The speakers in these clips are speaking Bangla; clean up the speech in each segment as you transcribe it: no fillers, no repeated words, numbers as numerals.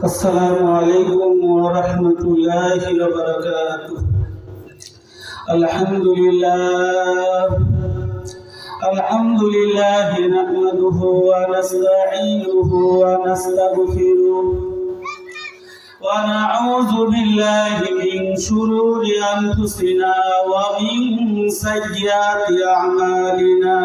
السلام عليكم ورحمة الله وبركاته. الحمد لله نحمده ونستعينه ونستغفره ونعوذ بالله من شرور أنفسنا ومن سيئات أعمالنا.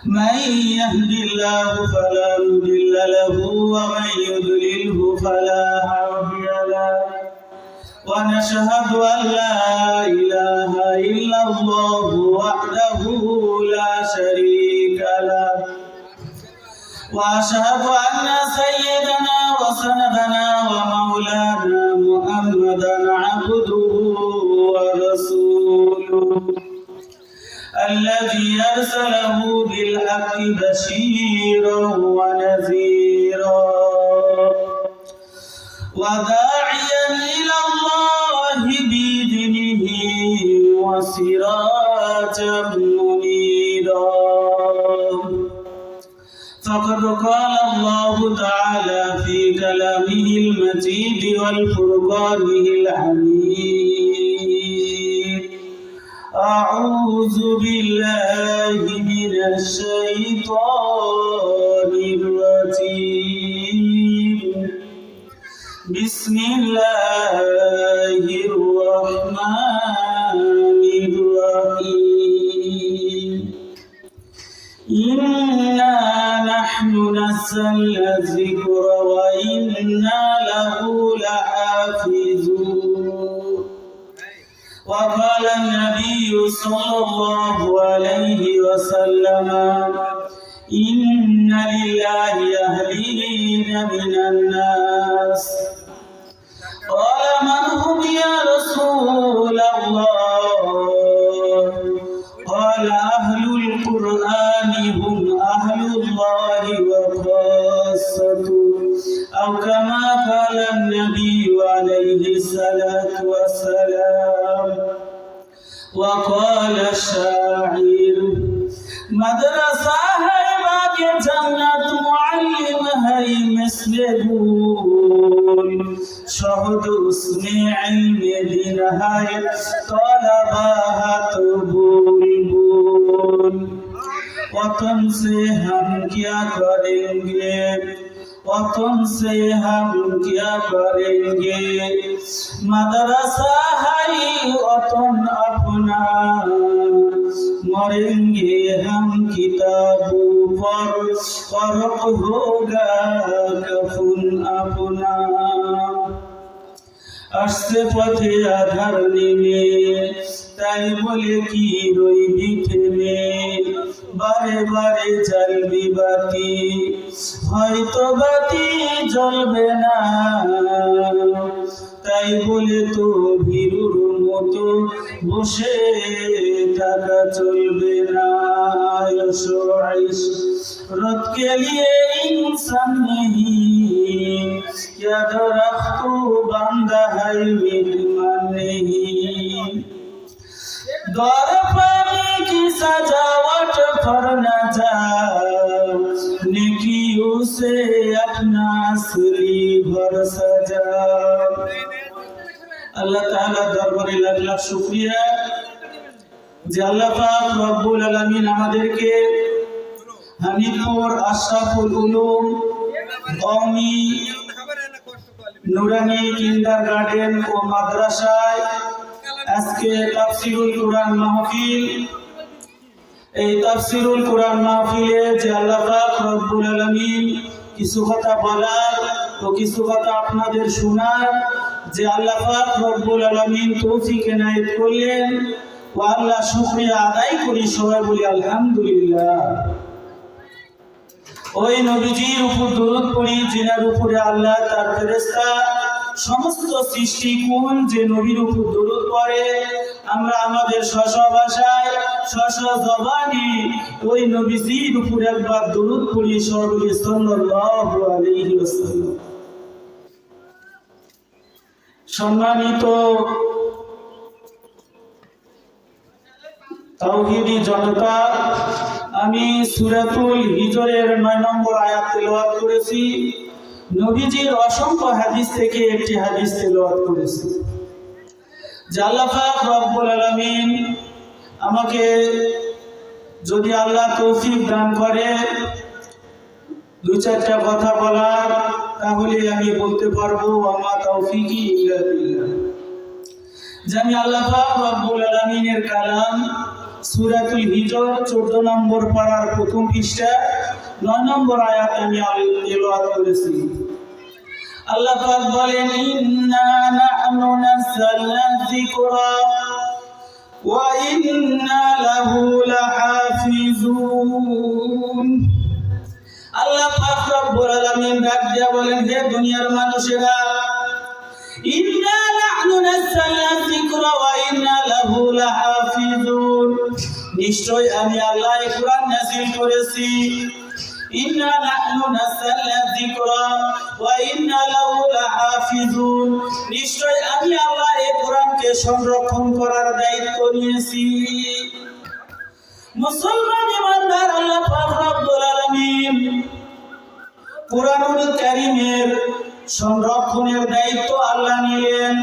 من يهد الله فلا مضل له ومن يضلله فلا هادي له ونشهد أن لا إله إلا الله وحده لا شريك له وأشهد أن سيدنا وسندنا ومولانا محمدا عبده ورسوله الذي أرسله بالحق بشيرا ونذيرا وداعيا إلى الله بإذنه وسراجا منيرا. فقد قال الله تعالى في كلامه المجيد والفرقانه الحميد: أعوذ بالله من الشيطان الرجيم. بسم الله الرحمن الرحيم. إنا نحن نزلنا الذكر وإنا له لحافظون. وقال النبي صلى الله عليه وسلم: إن لله أهلين من الناس. قال: من هم يا رسول الله؟ قال: أهل القرآن هم أهل الله وخاصته، أو كما قال النبي عليه الصلاة والسلام. وقال الشاعر: مدرسة ہے باغ جنت، معلم ہے مثل گل، شہد اس میں علم دین ہے، طلبہ ہے تو بلبل. وطن سے ہم کیا کریں گے، وطن سے ہم کیا کریں گے، مدرسہ ہے وطن اپنا، मरेंगे हम किताबों पर, फर्क होगा कफन अपना. আসছে পথে আধার নেমে, তাই বলে কি রইবি থেমে, বারে বারে জ্বালবি বাতি, হয়তো বাতি জ্বলবে না, তাই বলে তো ভীরুর মতো বসে থাকা চলবে না. रत के लिए इंसान नहीं, क्या दरख्त बंदा है मेहमान नहीं. दौर पानी की सजावट पर न जा, नेकियों से अपना असली घर सजा. আল্লাহ তাআলার দরবারে লাখ লাখ শুকরিয়া যে আল্লাহ পাক রব্বুল আলামিন আমাদেরকে হানিফপুর আশরাফুল উলুম কওমি নুরানি কিন্ডারগার্টেন ও মাদ্রাসায় আজকে তাফসীরুল কুরআন মাহফিল, এই তাফসীরুল কুরআন মাহফিলে যে আল্লাহ পাক রব্বুল আলামিন কিছু কথা বলার ও কিছু কথা আপনাদের শোনার যে আল্লাহ পাক রব্বুল আলামিন তৌফিক এনায়েত করলেন, ও আল্লাহ শুকরিয়া আদায় করি, সবাই বলি আলহামদুলিল্লাহ. ওই নবীজির উপর দরুদ পড়ি যিনার উপরে আল্লাহ তার ফেরেশতা সমস্ত সৃষ্টিকুল যে নবীর উপর দরুদ পড়ে, আমরা আমাদের স্ব ভাষায় স্ব জবানে ওই নবীজির উপর একবার দরুদ পড়ি, সবাই বলি সাল্লাল্লাহু আলাইহি ওয়াসাল্লাম. সম্মানিত তাওহীদি জনতা, আমি সূরাতুল হিজরের 9 নম্বর আয়াত তেলাওয়াত করেছি। নবীজির অসংখ্য হাদিস থেকে একটি হাদিস তেলাওয়াত করেছি। যে আল্লাহ পাক রব্বুল আলামিন আমাকে যদি আল্লাহ তৌফিক দান করে দুই চারটা কথা বলার, তাহলে আমি বলতে পারবো আমা তৌফিকি ইল্লা বিল্লাহ। যে আমি আল্লাহ পাক রব্বুল আলামিনের কালাম সূরাতুল হিজর 14 নম্বর পারার প্রথম পৃষ্ঠা 9 নম্বর আয়াত আমি তেলাওয়াত করেছি। আল্লাহ পাক বলেন, ইন্না নাহনু নাযালনা যিকরা ওয়া ইন্না লাহু লাহাফিজুন। আল্লাহ পাক রব্বুল আলামিন ডাক দিয়া বলেন, হে দুনিয়ার মানুষেরা, ইন্না নাহনু নাযালনা যিকরা ওয়া ইন্না লাহু লাহাফিজুন, নিশ্চয় আমি আল্লাহ এই কুরআন নাযিল করেছি। ইন্না নাহনু নাযালনা যিকরা ওয়া ইন্না লাহু লাহাফিজুন, নিশ্চয় আমি আল্লাহ এই কুরআনকে সংরক্ষণ করার দায়িত্ব নিয়েছি। মুসলমান ইমানদার, আল্লাহ পাক রব্বুল আলামিন কুরআনুল কারীমের সংরক্ষণের দায়িত্ব আল্লাহ নিলেন।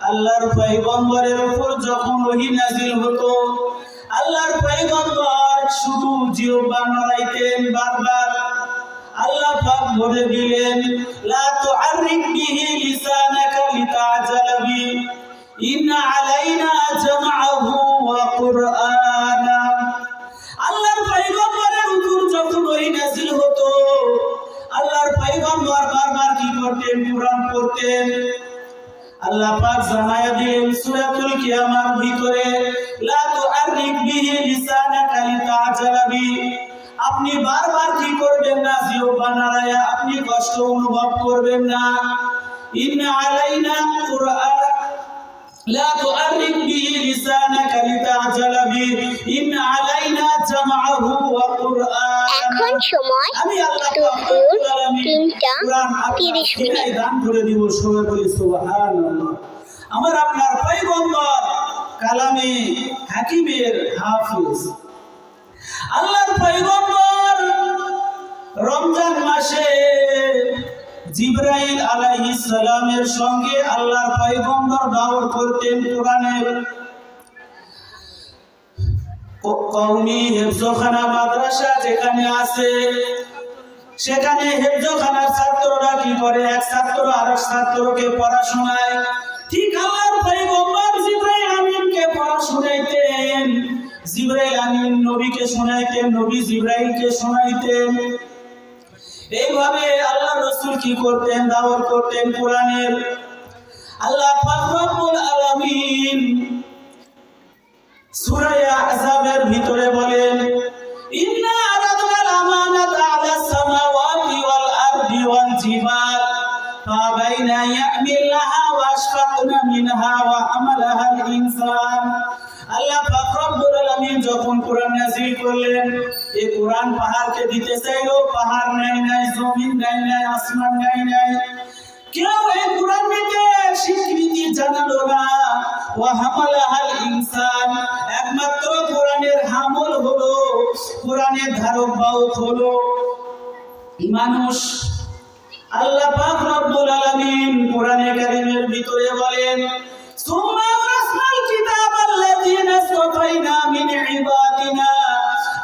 আল্লাহর পয়গম্বরের উপর যখন ওহী নাযিল হতো, আল্লাহর পয়গম্বর শুধু জিহ্বা নড়াইতেন বারবার। আল্লাহ পাক বলে দিলেন, লা তুআররিক বিহি লিসানাকা লিতা'জালা বি, ইন্না আলাইনা জামআহু ওয়া কুরআনা। আল্লাহর পয়গম্বরের উপর যখন ওহী নাযিল হতো, আল্লাহর পয়গম্বর বারবার কি করতেন? কুরআন পড়তেন। আল্লাহ পাক জানায়া দিলেন সূরাতুল কিয়ামার ভিতরে, লা তুআররিক বিহি লিসানাকা লিতা'জালা বি, আপনি বারবার কি করবেন না? জিহ্বা নাড়ায়া আপনি কষ্ট অনুভব করবেন না। ইন্না আলাইনা কুরআন, লা তুআররিক বিহি লিসানাকা লিতা'জালা বি, ইন্না আলাইনা জামআহু ওয়া কুরআন। এখন সময় আমি আল্লাহ দুপুর 3টা 30 দান করে দিব। সবাই বলি সুবহানাল্লাহ। আমার আপনার পয়গম্বর কালামে হাকিমের হাফিজ। আল্লাহর পয়গম্বর রমজান মাসে জিবরাইল আলাইহিস সালামের সঙ্গে আল্লাহর পয়গম্বর দাওয়াত করতেন কোরআনের। কওমি হেফজখানা মাদ্রাসা যেখানে আছে, সেখানে হেফজখানার ছাত্ররা কি করে? এক ছাত্র আরেক ছাত্রকে পড়া শোনায়। ঠিক আল্লাহর পয়গম্বর জিবরাইল আমিনকে পড়া শোনাইতেন, জিবরাইল আমিন নবীকে শোনাইতেন, নবী জিবরাইলকে শোনাইতেন। এইভাবে আল্লাহ রাসূল কি করতেন? দাওয়াত করতেন কোরআনের। আল্লাহ পাক রব্বুল আলামিন সূরা আহজাবের ভিতরে বলেন, ইন্না আরাদনাল আমানাতা আলাস সামাওয়াতি ওয়াল আরদি ওয়াল জিবাল ফাবাইনা ইয়াহমিলনাহা ওয়া আশফাকনা মিনহা ওয়া হামালাহাল ইনসান। আল্লাহ পাক রব্বুল আলামিন যখন কোরআন নাযিল করলেন, এই কোরআন পাহাড়কে দিতে চাইলো, পাহাড় নেয় নাই, জমিন নেয় নাই, আসমান নেয় নাই, কেউ এই কোরআন নিতে স্বীকৃতি জানালো না। ওয়া হামালাহাল ইনসান, একমাত্র কোরআনের হামল হলো, কোরআনের ধারক বাহক হলো মানুষ। আল্লাহ পাক রব্বুল আলামিন কোরআনে কারীমের ভিতরে বলেন, সুম্মা আওরাসনাল কিতাবাল্লাযীনা ইসতাফাইনা মিন ইবাদিনা।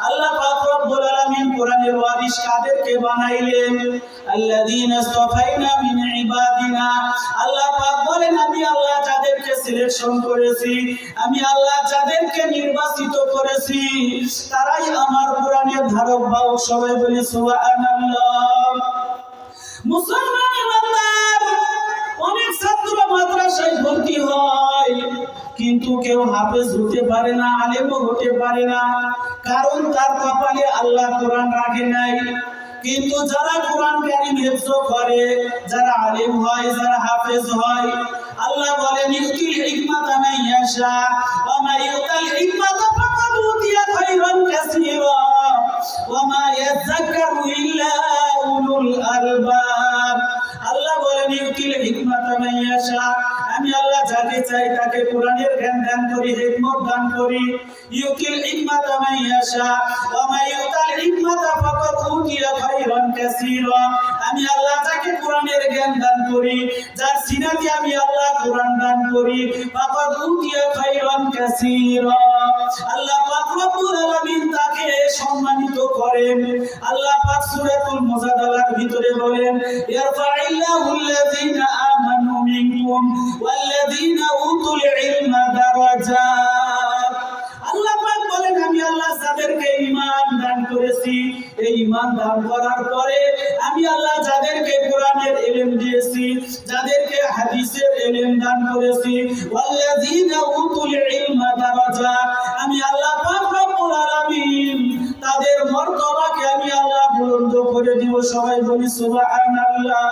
আল্লাহ পাক রব্বুল আলামিন কোরআনের ওয়ারিস কাদেরকে বানাইলেন? আল্লাযীনা ইসতাফাইনা মিন ইবাদিনা। আল্লাহ পাক বলেন, আমি আল্লাহ যাদেরকে সিলেকশন করেছি, আমি আল্লাহ যাদেরকে নির্বাচিত করেছি, তারাই আমার কোরআনের ধারক বাহক। সবাই বলি সুবহানাল্লাহ। মুসলমান ইমানদার, অনেক ছাত্র মাদ্রাসায় ভর্তি হয়, কিন্তু কেউ হাফেজ হতে পারে না, আলেমও হতে পারে না, কারণ তার কপালে আল্লাহ কোরআন রাখে নাই। কিন্তু যারা কোরআন কারীম হিফজ করে, যারা আলেম হয়, যারা হাফেজ হয়, আল্লাহ বলেন, ইউতিল হিকমাতা মান ইয়াশা ওয়া মা ইউতাল হিকমাতা ফাকাদ উতিয়া খায়রান কাসীরা ওয়া মা ইয়াযাক্কারু ইল্লা উলুল আলবাব। আল্লাহ বলেন, ইউতিল হিকমাতা মান ইয়াশা, আমি আল্লাহ যাকে চাই তাকে কোরআনের জ্ঞান দান করি, হিকমত দান করি। ইউতিল হিকমাতা মান ইয়াশা ওয়া মা ইউতা কাসীরা। আমি আল্লাহ যাকে কোরআনের জ্ঞান দান করি, যার সিনাতে আমি আল্লাহ কোরআন দান করি, ফাকাদ উতিয়া খায়রান কাসীরা। আল্লাহ পাক রব্বুল আলামিন তাকে সম্মানিত করেন। আল্লাহ পাক সূরাতুল মুজাদালার ভিতরে বলেন, ইয়ারফাইল্লাহুল্লাযীনা আমানু মিনকুম ওয়াল্লাযীনা উতুল ইলমা দারাজাত। আল্লাহ পাক বলেন, আমি আল্লাহ যাদেরকে ঈমান দান করেছি, এই ঈমান দান করার পরে আমি আল্লাহ যাদেরকে কোরআনের ইলম দিয়েছি, যাদেরকে হাদিসের ইলম দান করেছি, ওয়াল্লাযীনা উতুল ইলমা দারাজাত, আমি আল্লাহ পাক রব্বুল আলামিন তাদের মর্তবাকে আমি আল্লাহ বুলন্দ করে দিব। সবাই বলি সুবহানাল্লাহ।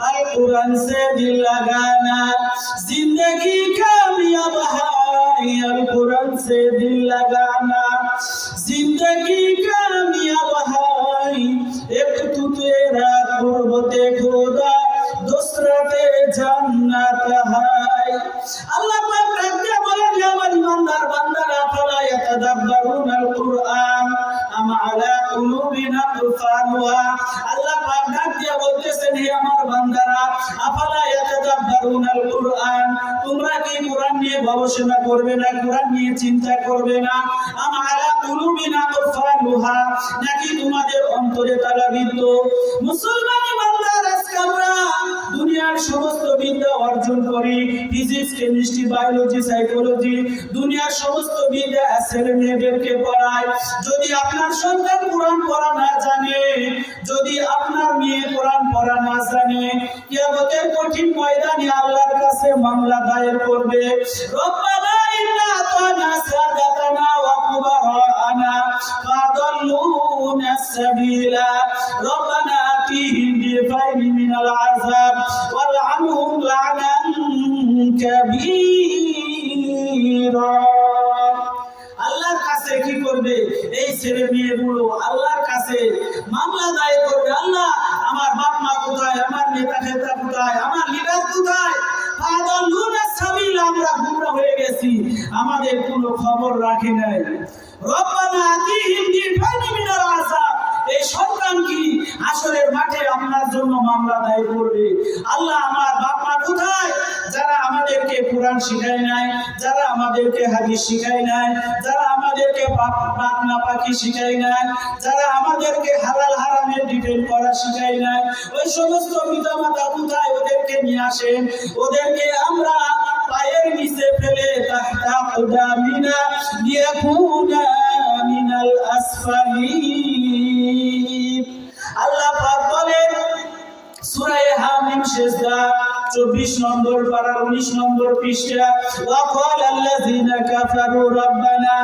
আর কুরআন সে দিল লাগানা জিंदगी कामयाब है, अल कुरान से दिल लगाना जिंदगी कामयाब है, एक तू तेरा कुर्बते खुदा दूसरा ते जन्नत है। अल्लाह पाक रब्बे बोले, আমার ইমানদার বান্দারা, ফালা ইয়াতাদাব্বারুনাল কুরআন আম আলা কুলুবিন আকফালুহা। আল্লাহ পাক ডাক দিয়ে বলতেছেন, হে আমার বান্দারা, আফালা ইয়াতাদাব্বারুনাল কুরআন, তোমরা কি কোরআন নিয়ে গবেষণা করবে না, কোরআন নিয়ে চিন্তা করবে না? আম আলা কুলুবিন আকফালুহা, নাকি তোমাদের অন্তরে তালাবিদ্ধ? মুসলমান ইমানদার, আজকে আমরা দুনিয়ার সমস্ত বিদ্যা অর্জন করি, ফিজিক্স, কেমিস্ট্রি, বায়োলজি, সাইকোলজি, দুনিয়ার সমস্ত বিদ্যা ছেলে মেয়েদেরকে পড়ায়। যদি আপনার সন্তান কোরআন পড়া না জানে, যদি আপনার মেয়ে কোরআন পড়া না জানে, কিয়ামতের কঠিন ময়দানে আল্লাহর কাছে মামলা দায়ের করবে। রব্বানা ইন্না আতানা সাদাতানা ওয়া কুবারানা ফাদাল্লুনা সাবিলা রব্বানা আতিহিম বিফাইনি মিনাল আযাব ওয়ালআনহুম লা'নান কাবীরা। আল্লাহর কাছে কি করবে? এই ছেলে মেয়েগুলো আল্লাহর কাছে মামলা দায়ের করবে। আল্লাহ, আমার বাপ মা কোথায়, আমার নেতা নেতা কোথায়, আমার লিডার কোথায়? ফাদাল্লুনা সাবিলা, আমরা গুমরা হয়ে গেছি, আমাদের কোনো খবর রাখে নাই। রব্বানা আতিহিম বিফাইনি মিনাল আযাব, এই সন্তান কি হাসরের মাঠে আপনার জন্য মামলা দায়ের করবে। আল্লাহ, আমার বাপ মা কোথায়, যারা আমাদেরকে কোরআন শিখায় নাই, যারা আমাদেরকে হাদিস শিখায় নাই, যারা আমাদেরকে পাক না পাকি শিখায় নাই, যারা আমাদেরকে হালাল হারামের ডিফেন্ড করা শিখায় নাই, ওই সমস্ত পিতামাতা কোথায়? ওদেরকে নিয়ে আসেন, ওদেরকে আমরা পায়ের নিচে ফেলে তাহতা কুদামিনা লিয়াকুনা মিনাল আসফালিন। আল্লাহ পাক বলেন সূরা হামিম সিজদা 24 নম্বর পারা 19 নম্বর পৃষ্ঠা, ওয়া ক্বালাল্লাযীনা কাফারু রাব্বানা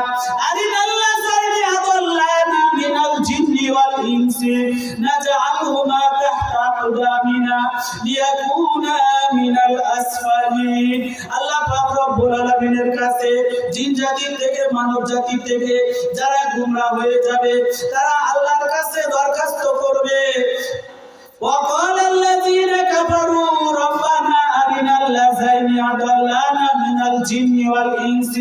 আরিনাল্লাযীনা আদাল্লানা মিনাল জিন্নি ওয়াল ইনসি নাজআলহুমা তাহতা আকদামিনা লিয়াকুনা মিনাল আসফালিন। আল্লাহ পাক রব্বুল আলামিনের কাছে জিন জাতি থেকে মানব জাতি থেকে যারা গুমরাহ হয়ে যাবে, তারা আল্লাহর কাছে দরখাস্ত করবে। وقال الذين كفروا ربنا أرنا الذين أضلانا من الجن والإنس।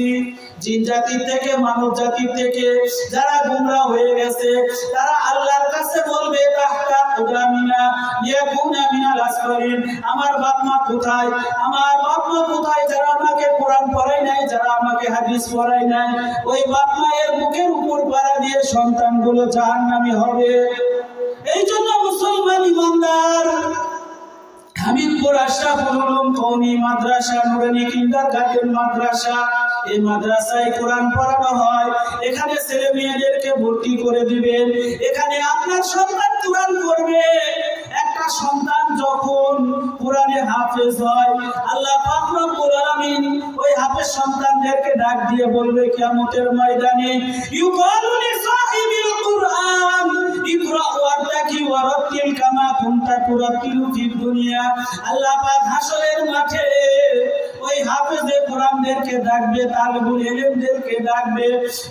জিন জাতি থেকে মানব জাতি থেকে যারা গুমরাহ হয়ে গেছে, তারা আল্লাহর কাছে বলবে তাহতা কুদামিনা ইয়াকুনা মিনাল আসফালিন, আমার বাপ মা কোথায়, আমার বাপ মা কোথায়, যারা আমাকে কোরআন পড়ায় নাই, যারা আমাকে হাদিস পড়ায় নাই, ওই বাপ মায়ের মুখের উপর পাড়া দিয়ে সন্তানগুলো জাহান্নামী হবে। এই জন্য মুসলমান ইমানদার, হামিদপুর আশরাফুল উলুম কওমি মাদ্রাসা নুরানি কিন্ডারগার্টেন মাদ্রাসা, এই মাদ্রাসায় কোরআন পড়ানো হয়। এখানে ছেলে মেয়েদেরকে ভর্তি করে দিবেন, এখানে আপনার সন্তান কোরআন পড়বে। একটা সন্তান যখন কোরআনে হাফেজ হয়, আল্লাহ পাক রব্বুল আলামিন ওই হাফেজ সন্তানদেরকে ডাক দিয়ে বলবে কিয়ামতের ময়দানে, ইউকালু লিসাহিবিল কুরআন ইকরা ওয়ারতাকি ওয়ারাতিল কামা কুনতা তুরাতিলু ফিদ দুনিয়া। আল্লাহ পাক হাসরের মাঠে ওই হাফেজে কোরআনদেরকে ডাকবে, তালিবুল ইলমদেরকে ডাকবে,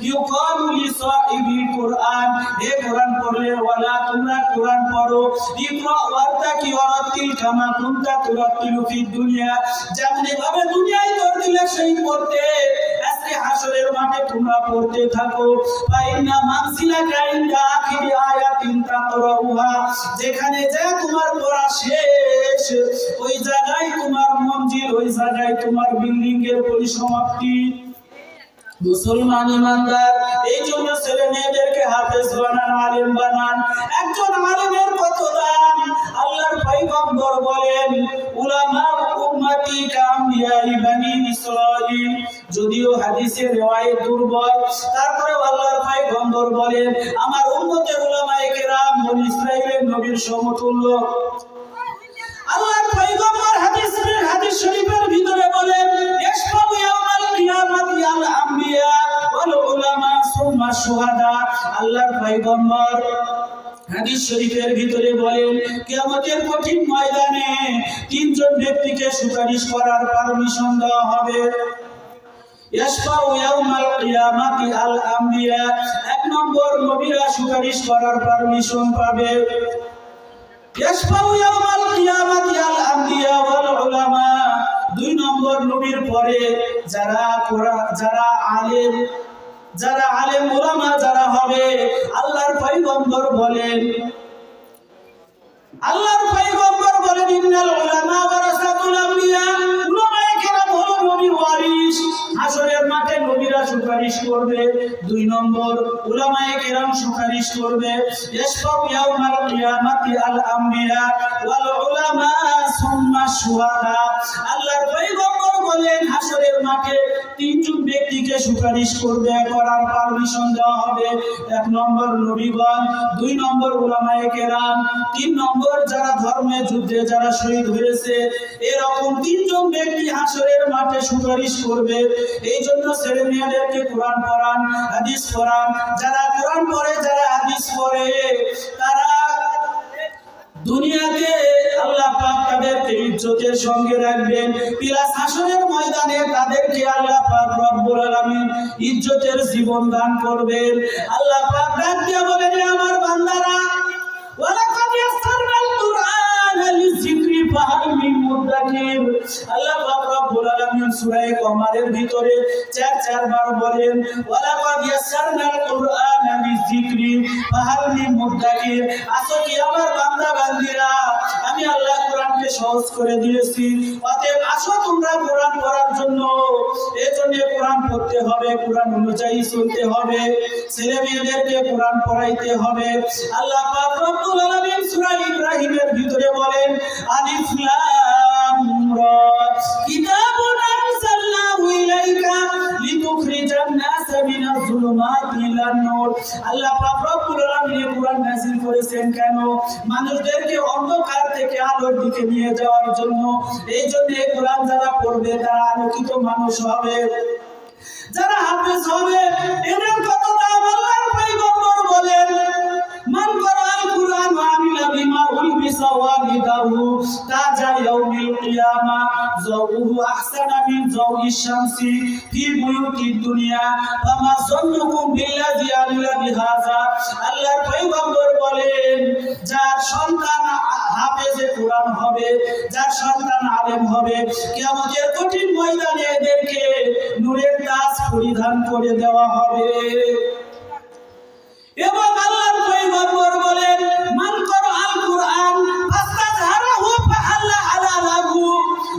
ইউকালু লিসাহিবিল কুরআন, হে কোরআন পড়লে ওয়ালা, তোমরা কোরআন পড়ো, ইকরা ওয়ারতাকি ওয়ারাতিল কামা কুনতা তুরাতিলু ফিদ দুনিয়া, যেমনি ভাবে দুনিয়ায় পড়ছিলে সেই পড়তে আজকে হাসরের মাঠে তোমরা পড়তে থাকো। ফাইন্না মানসিলাকা ইনদা আখিরি আয়াতিন তাকরাউহা, যেখানে যে তোমার পড়া শেষ ওই জায়গায় তোমার মঞ্জিল, ওই জায়গায় তোমার বিল্ডিং এর পরিসমাপ্তি। মুসলমান ইমানদার, এই জন্য ছেলে মেয়েদেরকে হাফেজ বানান, আলেম বানান। একজন আলেমের কত দাম! আল্লাহর পয়গম্বর বলেন, উলামা উম্মতি কামবিয়াই বনি ইসরাইল। যদিও হাদিসের riwayat দুর্বল, তারপরে আল্লাহর পয়গম্বর বলেন, আমার উম্মতের উলামায়ে কেরাম বনি ইসরাইলের নবীর সমতুল্য। আল্লাহর পয়গম্বর হাদিস শরীফের ভিতরে বলেন, ইশফাউ ইয়াউমাল কিয়ামাতি আল আমবিয়া ওয়াল উলামা সুম্মা শুহাদা। আল্লাহর পয়গম্বর হাদিস শরীফের ভিতরে বলেন, কিয়ামতের কঠিন ময়দানে তিনজন ব্যক্তিকে সুপারিশ করার পারমিশন দেওয়া হবে। ইশফাউ ইয়াউমাল কিয়ামাতি আল আমবিয়া, এক নম্বর নবীরা সুপারিশ করার পারমিশন পাবে। ইশফাউ ইয়াউমাল কিয়ামাতি আল আমবিয়া ওয়াল উলামা, দুই নম্বর নবীর পরে যারা আলেম উলামা যারা হবে, আল্লাহর পয়গম্বর বলেন ইন্নাল উলামা ওয়ারাসাতুল আমবিয়া, উলামায়ে কেরাম হলো নবীর ওয়ারিস। হাসরের মাঠে নবীরা সুপারিশ করবে। দুই নম্বর উলামায়ে কেরাম সুপারিশ করবে। ইশফাউ ইয়াউমাল কিয়ামাতি আল আমবিয়া ওয়াল উলামা সুম্মা শুহাদা। আল্লাহর পয়গম্বর বলেন, হাসরের মাঠে তিনজন ব্যক্তিকে সুপারিশ করবে, করার পারমিশন দেওয়া হবে। এক নম্বর নবীগণ, দুই নম্বর উলামায়ে কেরাম, তিন নম্বর যারা ধর্মের যুদ্ধে যারা শহীদ হয়েছে। এরকম তিনজন ব্যক্তি হাসরের মাঠে সুপারিশ করবে। এই জন্য ছেলে মেয়েদেরকে কোরআন পড়ান, হাদিস পড়ান। যারা কোরআন পড়ে, যারা হাদিস পড়ে, তারা দুনিয়াতে আল্লাহ পাক তাদেরকে ইজ্জতের সঙ্গে রাখবেন, প্লাস হাসরের ময়দানে তাদেরকে আল্লাহ পাক রব্বুল আলামিন ইজ্জতের জীবন দান করবেন। আল্লাহ পাক ডাক দিয়ে বলেন, আমার বান্দারা, ওয়ালাকাদ ইয়াসসারনাল কুরআনা লিযিকরি ফাহাল মিন মুদ্দাকির। আল্লাহ পাক রব্বুল আলামিন সূরা কমারের ভিতরে চারবার বলেন, ওয়ালাকাদ ইয়াসসারনাল কুরআনা লিযিকরি ফাহাল মিন মুদ্দাকির। আসো কি আমার বান্দা বান্দীরা, আমি আল্লাহ কোরআনকে সহজ করে দিয়েছি, অতএব আসো তোমরা কোরআন পড়ার জন্য। এজন্য কোরআন পড়তে হবে, কোরআন অনুযায়ী চলতে হবে, ছেলে মেয়েদেরকে কোরআন পড়াইতে হবে। আল্লাহ পাক রব্বুল আলামিন সূরা ইব্রাহিমের ভিতরে বলেন, আলিফ লাম রা কিতাবুন আনজালনাহু ইলাইকা লিতুখরিজান নাস মিনাজ যুলুমাতি ইলান নূর। আল্লাহ পাক রব্বুল আলামিন কোরআন নাযিল করেছেন কেন? মানুষদেরকে অন্ধকার থেকে আলোর দিকে নিয়ে যাওয়ার জন্য। এই জন্য কোরআন যারা পড়বে তারা আলোকিত মানুষ হবে, যারা হাফেজ হবে। এদের কত দাম! আল্লাহর পয়গম্বর বলেন, মান করাল কুরআন ওয়া আমিলা বিমা উলবিসা ওয়ালিদাহু তাজা ইয়াউমিল কিয়ামা যাওহু আহসানা মিন যাওইশ শামসি ফি বুয়ুতিদ দুনিয়া ফামা যান্নুকুম বিল্লাযী আমিলা বিহাযা। আল্লাহর পয়গম্বর বলেন, যার সন্তান হাফেজে কোরআন হবে, যার সন্তান আলেম হবে, কিয়ামতের কঠিন ময়দানে এদেরকে নূরের তাজ পরিধান করে দেওয়া হবে। এবং আল্লাহর পয়গম্বর বলেন, মান করাল কুরআন ফাস্তাযহারাহু ফাআল্লা হালালাহু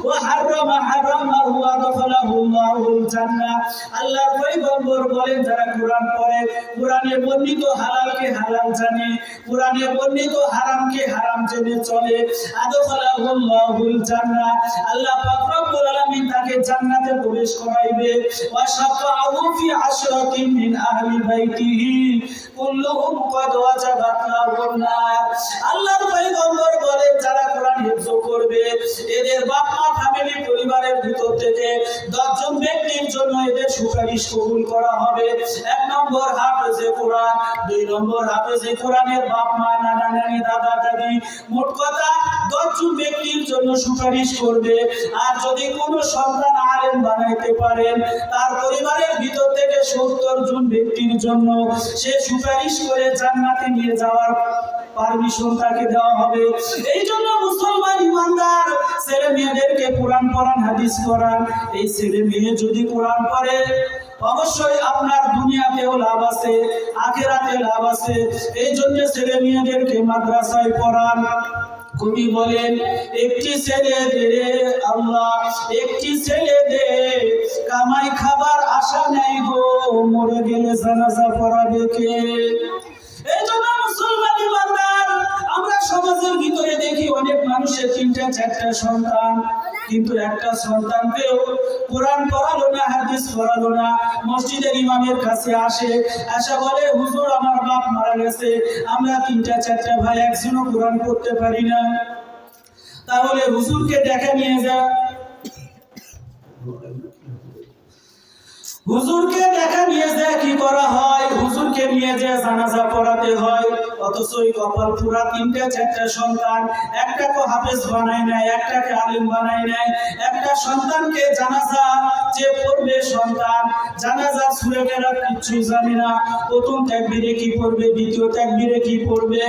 ওয়া হারামা হারামাহু ওয়া দাখালাহু আল্লাহুল জান্নাহ। আল্লাহর পয়গম্বর বলেন, যারা কোরআন পড়ে, কোরআনে বর্ণিত হালালকে হালাল জানে, কোরআনে বর্ণিত হারামকে হারাম জেনে চলে, আদখালাহু আল্লাহুল জান্নাহ, আল্লাহ পাক রব্বুল আলামিন তাকে জান্নাতে প্রবেশ করাইবে। ওয়া শাফাআহু ফি আশরাতিন মিন আহলি বাইতিহি কুল্লুহুম ক্বাদ ওয়াজাবাত লাহুন নার। আল্লাহর পয়গম্বর বলেন, যারা কোরআন হিফজ করবে, এদের বাপ মা ফ্যামিলি পরিবারের ভিতর থেকে 10 জন ব্যক্তির জন্য এদের সুপারিশ কবুল করা হবে। এক নম্বর হাফেজে কোরআন, দুই নম্বর হাফেজে কোরআনের বাপ মা, নানা নানি, দাদা দাদি, মোট কথা 10 জন ব্যক্তির জন্য সুপারিশ করবে। আর যদি কোনো সন্তান আলেম বানাইতে পারেন, তার পরিবারের ভিতর থেকে 70 জন ব্যক্তির জন্য সে সুপারিশ করে জান্নাতে নিয়ে যাওয়ার পারমিশন তাকে দেওয়া হবে। এই জন্য মুসলমান ইমানদার ছেলে মেয়েদেরকে কোরআন পড়ান, হাদিস পড়ান। এই ছেলে মেয়ে যদি কোরআন পড়ে অবশ্যই আপনার দুনিয়াতেও লাভ আছে, আখিরাতে লাভ আছে। এই জন্য ছেলে মেয়েদেরকে মাদ্রাসায় পড়ান। কবি বলেন, একটি ছেলে দে আল্লাহ, একটি ছেলে দে, কামাই খাবার আশা নাই গো, মরে গেলে জানাজা পড়াবে কে? এই জন্য মুসলমান ইমানদার, আমরা সমাজের ভিতরে দেখি অনেক মানুষের 3টা 4টা সন্তান, কিন্তু একটা সন্তানকেও কোরআন পড়ালো না, হাদিস পড়ালো না। মসজিদের ইমামের কাছে আসে, আশা বলে হুজুর আমার বাপ মারা গেছে, আমরা 3টা 4টা ভাই, একজনও কোরআন পড়তে পারি না। তাহলে হুজুরকে দেখা নিয়ে যা, হুজুরকে দেখা নিয়ে যায় কি করা হয়? হুজুরকে নিয়ে যায় জানাজা পড়াতে হয়। অথচ এই কপাল পুরা 3টা 4টা সন্তান, একটাকে হাফেজ বানায় নাই, একটাকে আলিম বানায় নাই। একটা সন্তানকে জানাজা যে পড়বে সন্তান, জানাজার সূরা কেরাত কিছু জানে না। প্রথম তাকবীরে কি পড়বে, দ্বিতীয় তাকবীরে কি পড়বে,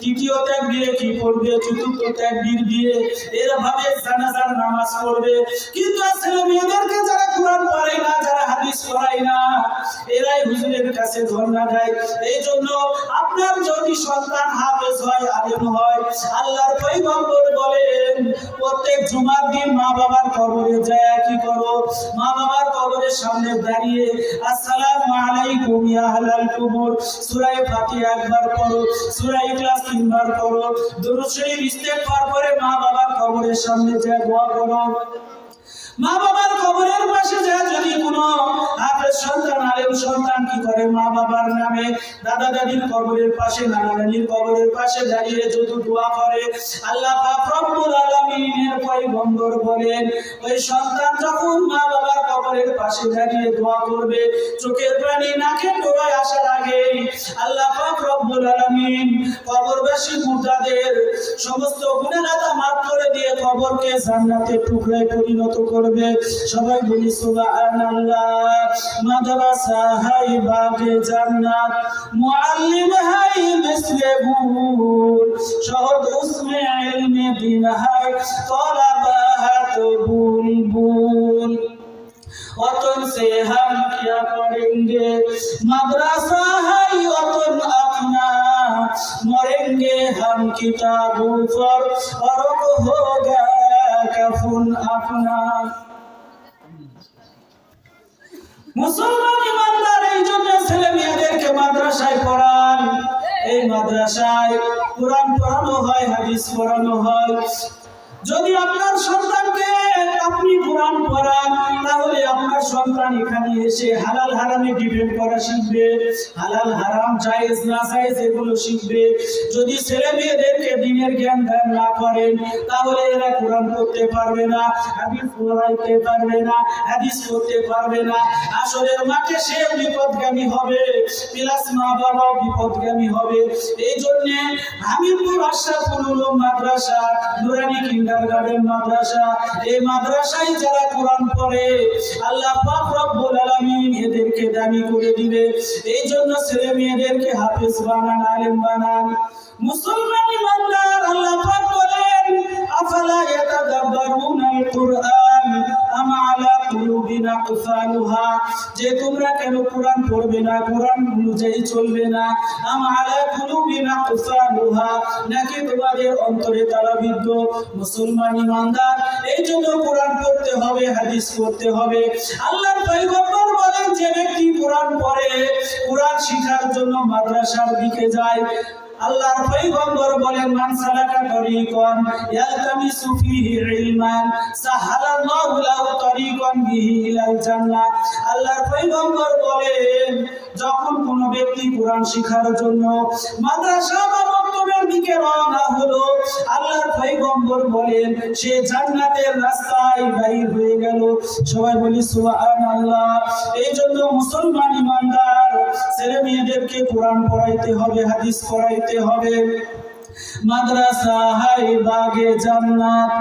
তৃতীয় তাকবীরে কি পড়বে, চতুর্থ তাকবীর দিয়ে এভাবে জানাজার নামাজ পড়বে। কিন্তু ছেলে মেয়েদেরকে যারা কোরআন পড়ে না, যারা হাদিস পড়ায় না, এরাই হুজুরের কাছে ধর্ণা দেয়। এই জন্য আপনার যদি সন্তান হাফেজ হয়, আলেম হয়, আল্লাহর পয়গম্বর বলেন প্রত্যেক জুমার দিন মা বাবার কবরে যায় কি করো? মা বাবার কবরের সামনে দাঁড়িয়ে আসসালামু আলাইকুম ইয়া আহলাল কুবুর, সূরা ফাতিহা একবার পড়ো, সূরা ইখলাস 3বার পড়ো, দুরূদ শরীফ ইস্তেগফার করে মা বাবার কবরের সামনে যায় দোয়া করো। মা বাবার কবরের পাশে যায় যদি কোনো হাফেজ সন্তান, আলেম সন্তান কি করে, মা বাবার নামে দাদা দাদির কবরের পাশে, নানা নানির কবরের পাশে দাঁড়িয়ে যদি দোয়া করে, আল্লাহ পাক রব্বুল আলামিনের পয়গম্বর বলেন ওই সন্তান যখন মা বাবার কবরের পাশে দাঁড়িয়ে দোয়া করবে, চোখের পানি নাকে টোয়ায় আসার আগে আল্লাহ পাক রব্বুল আলামিন কবরবাসী মুর্দাদের সমস্ত গুনাহ মাফ করে দিয়ে কবরকে জান্নাতের টুকরায় পরিণত করবে। সবাই বলি সুবহানাল্লাহ। মাদ্রাসা হাই বাগে জান্নাত, মুআল্লিম হাই মিসলে গুল, শহদ উসমে ইলমে দিন হাই, তলাবা হাত বুলবুল। वतन से हम क्या करेंगे, मदरसा है वतन अपना, मरेंगे हम किताबों पर और होगा कफन अपना। মুসলমান ইমানদার এই জন্য ছেলে মেয়েদেরকে মাদ্রাসায় পড়ান। এই মাদ্রাসায় কোরআন পড়ানো হয়, হাদিস পড়ানো হয়। যদি আপনার সন্তানকে আপনি কোরআন পড়ান, তাহলে আপনার সন্তান এখানে এসে হালাল হারামে ডিপেন্ড করা শিখবে, হালাল হারাম জায়েজ না জায়েজ এগুলো শিখবে। যদি ছেলে মেয়েদেরকে দ্বীনের জ্ঞান দান না করেন, তাহলে এরা কোরআন পড়তে পারবে না, হাদিস পড়াইতে পারবে না, হাদিস পড়তে পারবে না। আসরের মাঠে সে বিপদগামী হবে, প্লাস মা বাবাও বিপদগামী হবে। এই জন্য হামিদপুর আশরাফুল উলুম মাদ্রাসা, নুরানি কিন্ডারগার্টেন মাদ্রাসা, এই মাদ্রাসায় যারা কোরআন পড়ে আল্লাহ পাক রব্বুল আলামিন এদেরকে দামি করে দিবে। এই জন্য ছেলে মেয়েদেরকে হাফেজ বানান, আলেম বানান। মুসলমান ইমানদার আল্লাহ পাক বলেন আফালা ইয়াতাদাব্বারুনাল কুরআন আম আলা কুলুবিন আকফালুহা, যে তোমরা কেন কোরআন পড়বে না, কোরআন অনুযায়ী চলবে না। আম আলা কুলুবিন আকফালুহা, নাকি তোমাদের অন্তরে তালাবিদ্ধ। মুসলমান ইমানদার এই জন্য কোরআন পড়তে হবে, হাদিস পড়তে হবে। আল্লাহর পয়গম্বর বলেন যে ব্যক্তি কোরআন পড়ে, কোরআন শিখার জন্য মাদ্রাসার দিকে যায়, আল্লাহর পয়গম্বর বলেন মান সালাকা তরিকান ইয়ালতামিসু ফীহি ইলমান সাহালাল্লাহু লাহু তরিকান বিহি ইলাল জান্নাহ। আল্লাহর পয়গম্বর বলেন যখন কোন ব্যক্তি কোরআন শিখার জন্য মাদ্রাসা বা মক্তবের দিকে রওনা হলো, আল্লাহর পয়গম্বর বলেন সে জান্নাতের রাস্তায় বাইর হয়ে গেল। সবাই বলি সুবহানাল্লাহ। এই জন্য মুসলমান ইমানদার ছেলে মেয়েদেরকে কোরআন পড়াইতে হবে, হাদিস পড়াইতে হবে। মাদ্রাসা হাই বাগে জান্নাত,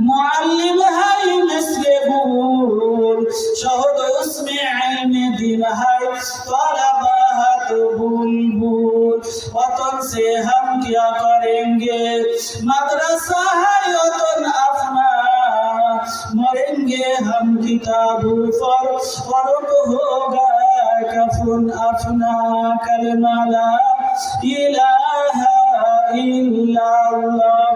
মুআল্লিম হাই মিসলে গুল, শহদ উসমে ইলমে দিন হাই, তলাবা হাত বুলবুল। वतन से हम क्या करेंगे मदरसा है वतन अपना मरेंगे हम किताबों पर फर्क होगा कफन अपना कलमा ला इलाहा इल्लल्लाह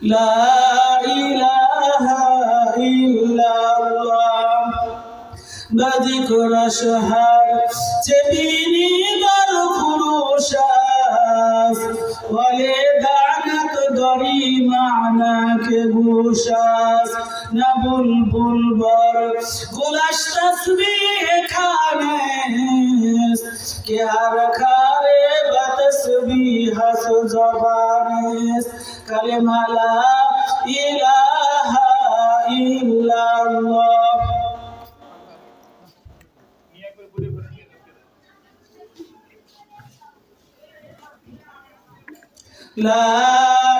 ला इलाहा इल्लल्लाह बदिकुर शहर चबीनी गर खुरुशास वले दानत दरी माना के गुशास न बुलबुल बर गुलश तस्बीह खाने क्या रखा रे बतस्बीह ज़बाने कलिमा ला इलाहा इल्लल्लाह ला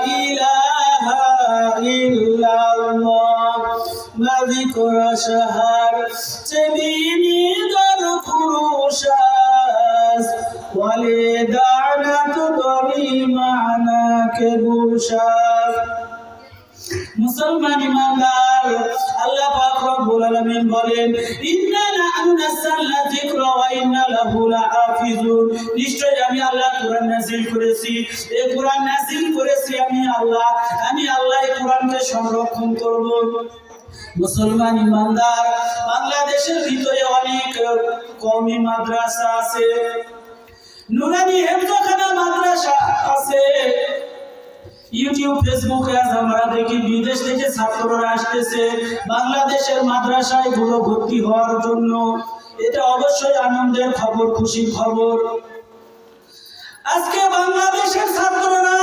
इलाहा इल्लल्लाह मदिकुर शहर चबीनी दर खुरुशास वले दानत दरी माना के गुशास मुसलमान ईमानदार আল্লাহ পাক রব্বুল আলামিন বলেন ইন্না নাহনু নাযালনা যিকরা ওয়া ইন্না লাহু লাহাফিজুন নিশ্চয় আমি আল্লাহ কোরআন নাযিল করেছি এই কোরআন নাযিল করেছি আমি আল্লাহ এই কোরআনকে সংরক্ষণ করব মুসলমান ঈমানদার বাংলাদেশের ভিতরে অনেক কওমি মাদ্রাসা আছে নুরানি হেফজখানা মাদ্রাসা আছে ইউটিউব ফেসবুকে আজ আমরা দেখি বিদেশ থেকে ছাত্ররা আসতেছে বাংলাদেশের মাদ্রাসায় গুলো ভর্তি হওয়ার জন্য এটা অবশ্যই আনন্দের খবর খুশির খবর আজকে বাংলাদেশের ছাত্ররা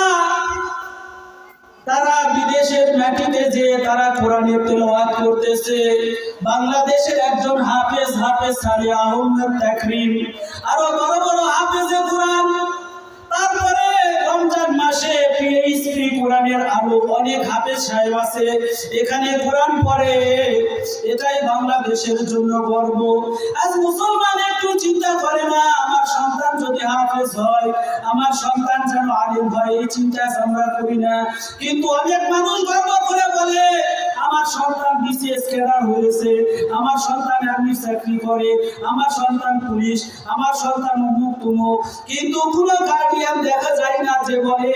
তারা বিদেশের মাটিতে যে তারা কোরআনের তেলাওয়াত করতেছে বাংলাদেশের একজন হাফেজ সালে আহমেদ তাকরিম আরো বড় বড় হাফেজে কোরআন তারপরে রমজান মাসে পিএইচডি কোরআনের আরো অনেক হাফেজ সাহেব আছে এখানে কোরআন পড়ে এটাই বাংলাদেশের জন্য গর্ব আজ মুসলমান একটু চিন্তা করে না আমার সন্তান যদি হাফেজ হয় আমার সন্তান যেন আলেম হয় এই চিন্তা আমরা করি না কিন্তু অনেক মানুষ গর্ব করে বলে আমার সন্তান বিসিএস ক্যাডার হয়েছে আমার সন্তান আর্মি চাকরি করে আমার সন্তান পুলিশ আমার সন্তান অমুক তমুক কিন্তু কোনো গার্ডিয়ান দেখা যায় না যে বলে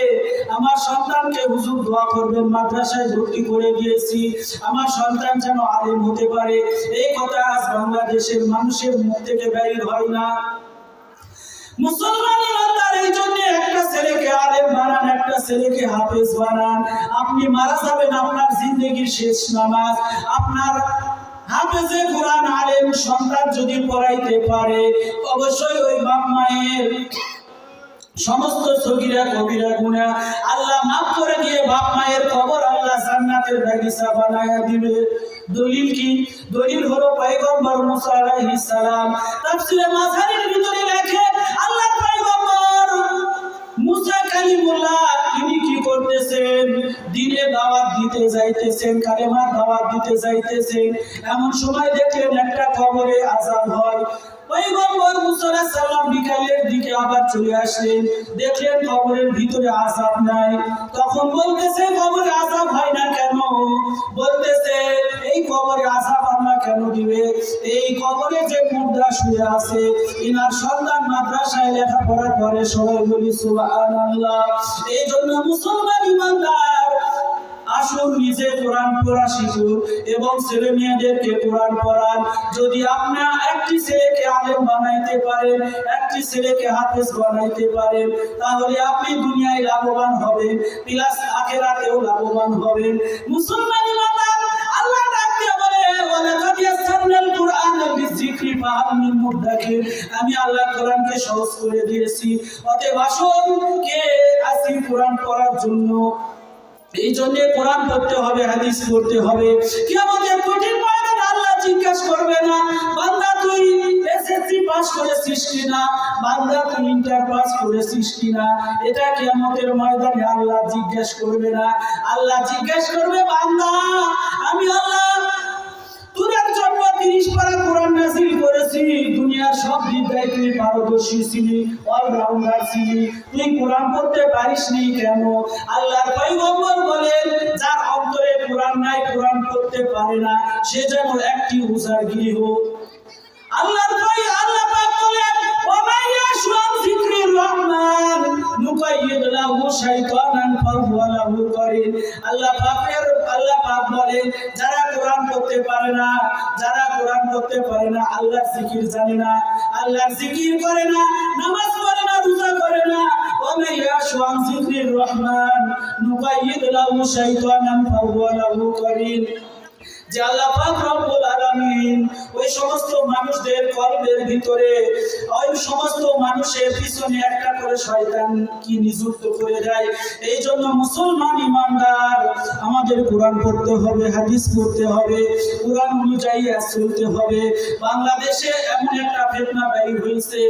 আমার সন্তানকে হুজুর দোয়া করবেন মাদ্রাসায় ভর্তি করে দিয়েছি আমার সন্তান যেন আলেম হতে পারে এই কথা আজ বাংলাদেশের মানুষের মুখ থেকে বের হয় না মুসলমান ইমানদার এই জন্য একটা ছেলেকে আলেম বানান একটা ছেলেকে হাফেজ বানান আপনি মারা যাবেন আপনার জিন্দেগির শেষ নামাজ আপনার হাফেজে কোরআন আলেম সন্তান যদি পড়াইতে পারে অবশ্যই ওই বাপ মায়ের সমস্ত সগীরা কবিরা গুনাহ আল্লাহ মাফ করে দিয়ে বাপ মায়ের কবর আল্লাহ জান্নাতের বাগিচা বানায়া দিবে দলিল কি দলিল হলো পয়গম্বর মুসা আলাইহিস সালাম তাফসীরে মাযহারির ভিতরে লেখে আল্লাহ পয়গম্বর মুসা কালিমুল্লাহ তিনি কি করতেছেন দিনে দাওয়াত দিতে যাইতেছেন কালেমার দাওয়াত দিতে যাইতেছেন এমন সময় দেখলেন একটা কবরে আযাব হয় পয়গম্বর মুসা আলাইহিস সালাম বিকালের দিকে আবার চলে আসলেন দেখলেন কবরের ভিতরে আযাব নাই তখন বলতেছে কবরে আযাব হয় না কেন বলতেছে এই কবরে আযাব আল্লাহ কেন দিবে এই কবরে যে মুর্দা শুয়ে আছে ইনার সন্তান মাদ্রাসায় লেখাপড়া করে সবাই বলি সুবহানাল্লাহ এই জন্য মুসলমান ঈমানদার আসুন নিজে কোরআন পড়া শিখুন এবং ছেলে মেয়েদেরকে কোরআন পড়ান যদি আপনার একটি ছেলেকে আলেম বানাইতে পারেন একটি ছেলেকে হাফেজ বানাইতে পারেন তাহলে আপনি দুনিয়ায় লাভবান হবেন প্লাস আখিরাতেও লাভবান হবেন মুসলমান ঈমানদার আল্লাহ ডাকতে বলে ওয়ালাকাদ ইয়াসসারনাল কুরআনা লিযিকরি ফাহাল মিন মুদ্দাকির আমি আল্লাহ কোরআনকে সহজ করে দিয়েছি অতএব আসুন কে আসি কোরআন পড়ার জন্য এই জন্য কোরআন পড়তে হবে হাদিস পড়তে হবে কিয়ামতের কঠিন ময়দানে আল্লাহ জিজ্ঞাসা করবে না বান্দা তুই এসএসসি পাস করেছিস কিনা বান্দা তুই ইন্টার পাস করেছিস কিনা এটা কিয়ামতের ময়দানে আল্লাহ জিজ্ঞাসা করবে না আল্লাহ জিজ্ঞাসা করবে বান্দা আমি আল্লাহ তোদের জন্য 30 পারা কোরআন নাযিল করেছি, দুনিয়ার সব বিদ্যায় তুই পারদর্শী ছিলি, অলরাউন্ডার ছিলি, তুই কোরআন পড়তে পারিসনি কেন? আল্লাহর পয়গম্বর বলেন, যার অন্তরে কোরআন নাই, কোরআন পড়তে পারে না, সে যেন একটি উজাড় হোক। আল্লাহ পাক বলেন, ওয়া মান ইয়াশু আন যিকরির রহমান নুকাইয়িদ লাহু শাইতানান ফাহুয়া লাহু করিন। আল্লাহ পাক বলেন, যারা কোরআন পড়তে পারে না, যারা কোরআন পড়তে পারে না, আল্লাহর জিকির জানে না, আল্লাহর জিকির করে না, নামাজ পড়ে না, রোজা করে না, ওয়া মান ইয়াশু আন যিকরির রহমান নুকাইয়িদ লাহু শাইতানান ফাহুয়া লাহু করিন। যে আল্লাহ পাক রব্বুল আলামিন ওই সমস্ত মানুষদের কলবের ভিতরে, ওই সমস্ত মানুষের পিছনে একটা করে শয়তান কি নিযুক্ত করে দেয়। এই জন্য মুসলমান ইমানদার আমাদের কোরআন পড়তে হবে, হাদিস পড়তে হবে, কোরআন অনুযায়ী চলতে হবে। বাংলাদেশে এমন একটা ফিতনা বাইর হয়েছে,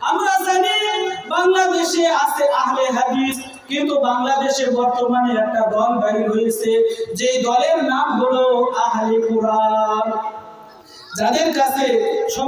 আমরা জানি বাংলাদেশে আছে আহলে হাদিস, কিন্তু বাংলাদেশে বর্তমানে একটা দল বাইর হয়েছে, যে দলের নাম হলো আহলে কোরআন, যাদের কাছে